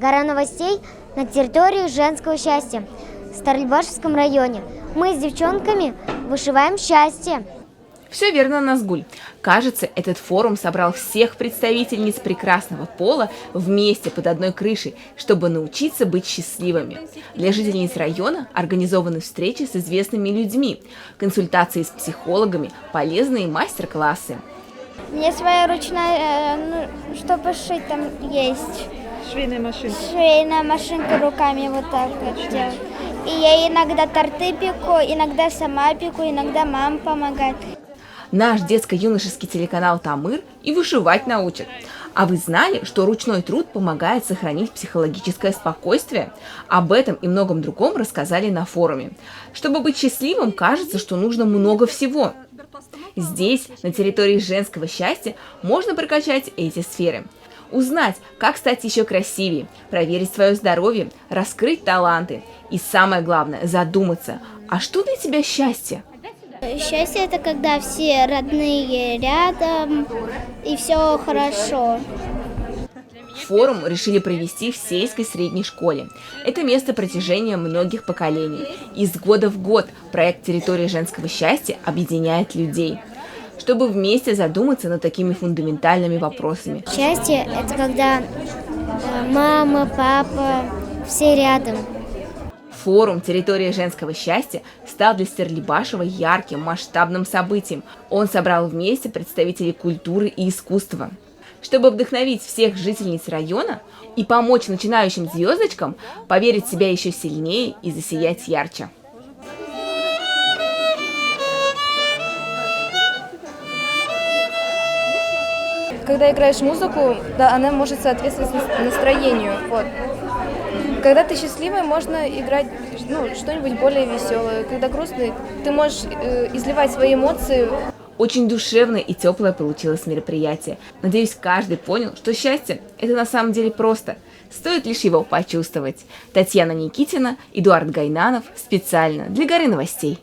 Гора новостей на территории женского счастья в Старлибашевском районе. Мы с девчонками вышиваем счастье. Все верно, Назгуль. Кажется, этот форум собрал всех представительниц прекрасного пола вместе под одной крышей, чтобы научиться быть счастливыми. Для жительниц района организованы встречи с известными людьми, консультации с психологами, полезные мастер-классы. У меня своя ручная, чтобы шить, там есть. Швейная машинка. Швейная машинка руками вот так вот делать. И я иногда торты пеку, иногда сама пеку, иногда мама помогает. Наш детско-юношеский телеканал «Тамыр» и вышивать научит. А вы знали, что ручной труд помогает сохранить психологическое спокойствие? Об этом и многом другом рассказали на форуме. Чтобы быть счастливым, кажется, что нужно много всего. Здесь, на территории женского счастья, можно прокачать эти сферы. Узнать, как стать еще красивее, проверить свое здоровье, раскрыть таланты. И самое главное, задуматься, а что для тебя счастье? Счастье – это когда все родные рядом и все хорошо. Форум решили провести в сельской средней школе. Это место протяжения многих поколений. Из года в год проект «Территория женского счастья» объединяет людей, чтобы вместе задуматься над такими фундаментальными вопросами. Счастье – это когда мама, папа, все рядом. Форум «Территория женского счастья» стал для Старлибашева ярким, масштабным событием. Он собрал вместе представителей культуры и искусства. Чтобы вдохновить всех жительниц района и помочь начинающим звездочкам поверить в себя еще сильнее и засиять ярче. Когда играешь музыку, да, она может соответствовать настроению. Вот. Когда ты счастливый, можно играть что-нибудь более веселое. Когда грустный, ты можешь изливать свои эмоции. Очень душевное и теплое получилось мероприятие. Надеюсь, каждый понял, что счастье – это на самом деле просто. Стоит лишь его почувствовать. Татьяна Никитина, Эдуард Гайнанов. Специально для Горы новостей.